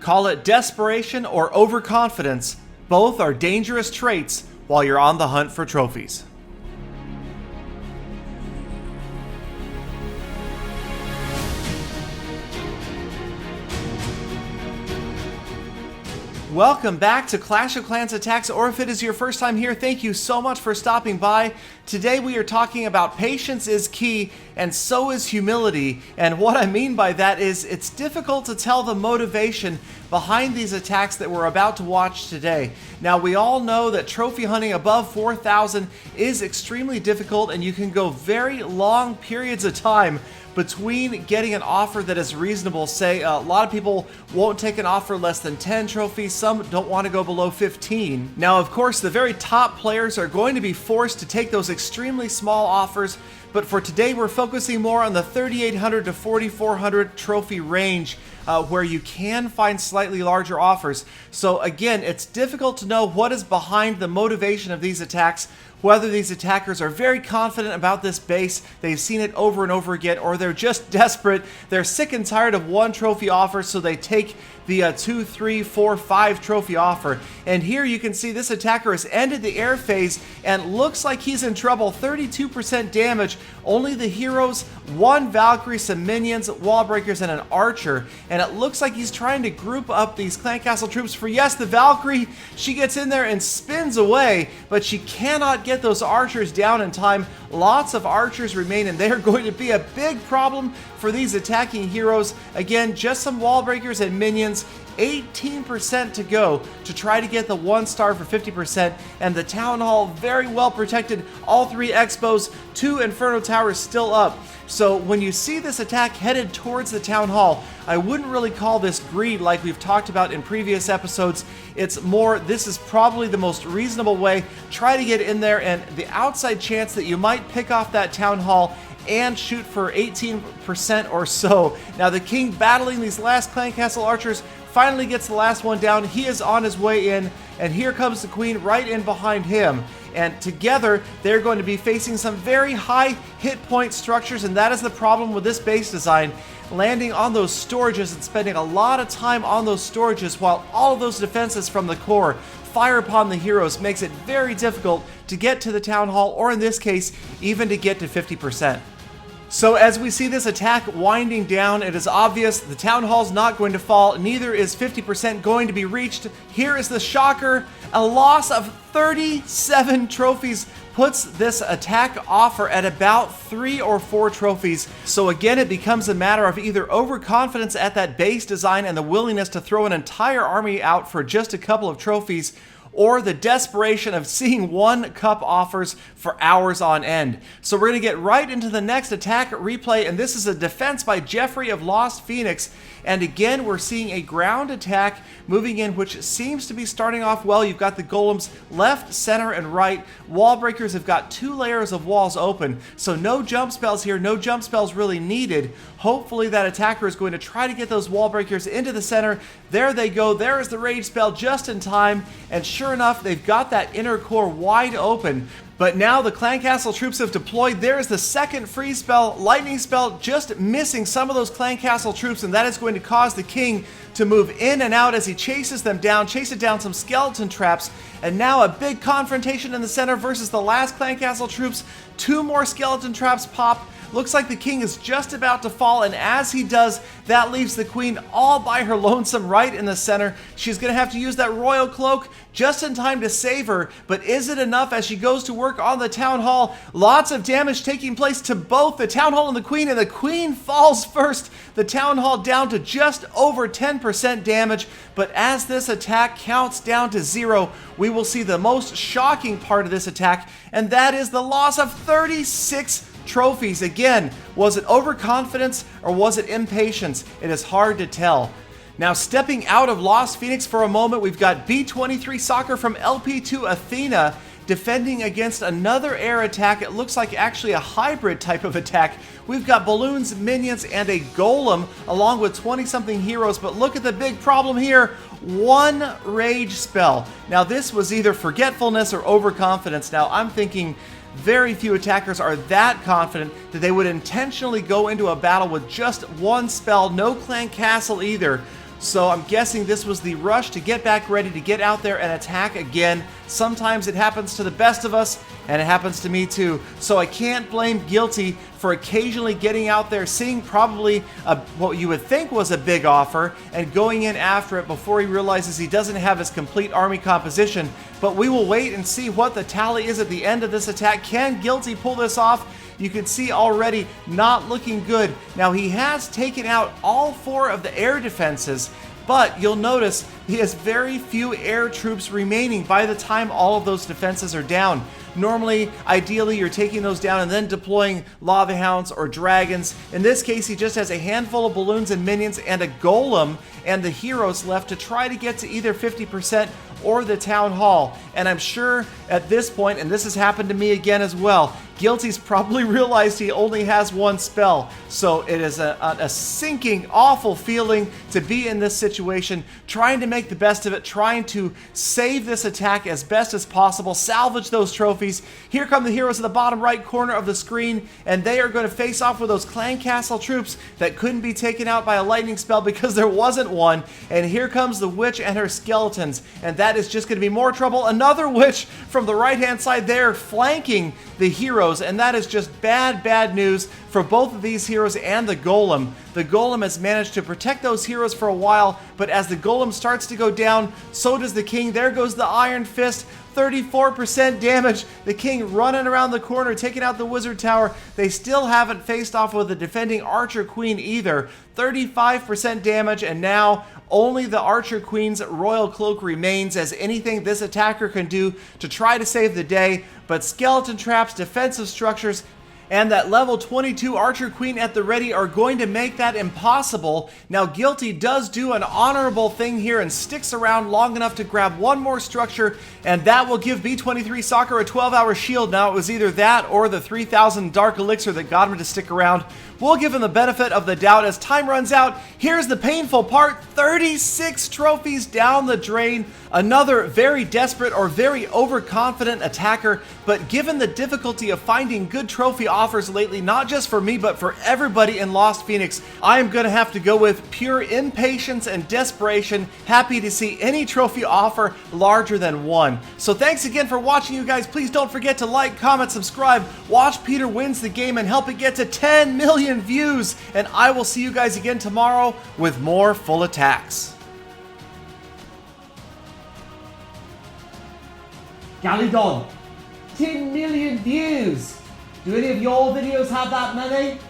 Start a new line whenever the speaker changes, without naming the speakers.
Call it desperation or overconfidence, both are dangerous traits while you're on the hunt for trophies. Welcome back to Clash of Clans Attacks, or if it is your first time here, thank you so much for stopping by. Today we are talking about patience is key, and so is humility. And what I mean by that is it's difficult to tell the motivation behind these attacks that we're about to watch today. Now, we all know that trophy hunting above 4,000 is extremely difficult, and you can go very long periods of time between getting an offer that is reasonable. Say a lot of people won't take an offer less than 10 trophies, some don't want to go below 15. Now, of course, the very top players are going to be forced to take those extremely small offers, but for today we're focusing more on the 3,800 to 4,400 trophy range, where you can find slightly larger offers. So again, it's difficult to know what is behind the motivation of these attacks, whether these attackers are very confident about this base, they've seen it over and over again, or they're just desperate, they're sick and tired of one trophy offer, so they take the 2, 3, 4, 5 trophy offer. And here you can see this attacker has ended the air phase and looks like he's in trouble. 32% damage, only the heroes, 1 Valkyrie, some minions, wall breakers, and an archer. And it looks like he's trying to group up these clan castle troops for, yes, the Valkyrie. She gets in there and spins away, but she cannot get those archers down in time. Lots of archers remain, and they are going to be a big problem for these attacking heroes. Again, just some wall breakers and minions. 18% to go to try to get the 1 star for 50%, and the town hall very well protected. All 3 expos, 2 inferno towers still up. So when you see this attack headed towards the town hall, I wouldn't really call this greed like we've talked about in previous episodes. It's more, this is probably the most reasonable way. Try to get in there, and the outside chance that you might pick off that town hall and shoot for 18% or so. Now the king battling these last clan castle archers finally gets the last one down. He is on his way in, and here comes the queen right in behind him. And together, they're going to be facing some very high hit point structures, and that is the problem with this base design. Landing on those storages and spending a lot of time on those storages while all of those defenses from the core fire upon the heroes makes it very difficult to get to the town hall, or in this case, even to get to 50%. So as we see this attack winding down, it is obvious the town hall's not going to fall, neither is 50% going to be reached. Here is the shocker. A loss of 37 trophies puts this attack offer at about 3 or 4 trophies. So again, it becomes a matter of either overconfidence at that base design and the willingness to throw an entire army out for just a couple of trophies, or the desperation of seeing 1 cup offers for hours on end. So we're going to get right into the next attack replay, and this is a defense by Jeffrey of Lost Phoenix. And again, we're seeing a ground attack moving in, which seems to be starting off well. You've got the golems left, center, and right. Wall breakers have got 2 layers of walls open, so no jump spells here, no jump spells really needed. Hopefully that attacker is going to try to get those wall breakers into the center. There they go. There is the rage spell just in time, and sure enough, they've got that inner core wide open. But now the clan castle troops have deployed. There is the second freeze spell, lightning spell, just missing some of those clan castle troops, and that is going to cause the king to move in and out as he chases them down, chases down some skeleton traps, and now a big confrontation in the center versus the last clan castle troops. 2 more skeleton traps pop. Looks like the king is just about to fall, and as he does, that leaves the queen all by her lonesome right in the center. She's going to have to use that royal cloak just in time to save her, but is it enough as she goes to work on the town hall? Lots of damage taking place to both the town hall and the queen falls first. The town hall down to just over 10% damage, but as this attack counts down to 0, we will see the most shocking part of this attack, and that is the loss of 36 trophies. Again, was it overconfidence or was it impatience? It is hard to tell. Now, stepping out of Lost Phoenix for a moment, we've got B23 Soccer from LP2 Athena defending against another air attack. It looks like actually a hybrid type of attack. We've got balloons, minions, and a golem along with 20-something heroes, but look at the big problem here. 1 rage spell. Now, this was either forgetfulness or overconfidence. Now, I'm thinking very few attackers are that confident that they would intentionally go into a battle with just 1 spell, no clan castle either. So I'm guessing this was the rush to get back ready to get out there and attack again. Sometimes it happens to the best of us, and it happens to me too. So I can't blame Guilty for occasionally getting out there, seeing probably what you would think was a big offer, and going in after it before he realizes he doesn't have his complete army composition. But we will wait and see what the tally is at the end of this attack. Can Guilty pull this off? You can see already not looking good. Now he has taken out all 4 of the air defenses, but you'll notice he has very few air troops remaining by the time all of those defenses are down. Normally, ideally, you're taking those down and then deploying lava hounds or dragons. In this case, he just has a handful of balloons and minions and a golem and the heroes left to try to get to either 50% or the town hall. And I'm sure at this point, and this has happened to me again as well, Guilty's probably realized he only has 1 spell. So it is a sinking, awful feeling to be in this situation, trying to make the best of it, trying to save this attack as best as possible, salvage those trophies. Here come the heroes in the bottom right corner of the screen, and they are going to face off with those clan castle troops that couldn't be taken out by a lightning spell because there wasn't one. And here comes the witch and her skeletons, and that is just going to be more trouble. Another witch from the right hand side there flanking the heroes, and that is just bad news for both of these heroes and the golem. The golem has managed to protect those heroes for a while, but as the golem starts to go down, so does the king. There goes the iron fist. 34% damage. The king running around the corner, taking out the wizard tower. They still haven't faced off with the defending archer queen either. 35% damage, and now only the archer queen's royal cloak remains as anything this attacker can do to try to save the day. But skeleton traps, defensive structures, and that level 22 Archer Queen at the ready are going to make that impossible. Now Guilty does do an honorable thing here and sticks around long enough to grab 1 more structure, and that will give B23 Soccer a 12-hour shield. Now it was either that or the 3000 Dark Elixir that got him to stick around. We'll give him the benefit of the doubt as time runs out. Here's the painful part. 36 trophies down the drain. Another very desperate or very overconfident attacker, but given the difficulty of finding good trophy offers lately, not just for me, but for everybody in Lost Phoenix, I am going to have to go with pure impatience and desperation. Happy to see any trophy offer larger than 1. So thanks again for watching, you guys. Please don't forget to like, comment, subscribe, watch Peter wins the game, and help it get to 10 million views. And I will see you guys again tomorrow with more full attacks.
Galadon, 10 million views. Do any of your videos have that many?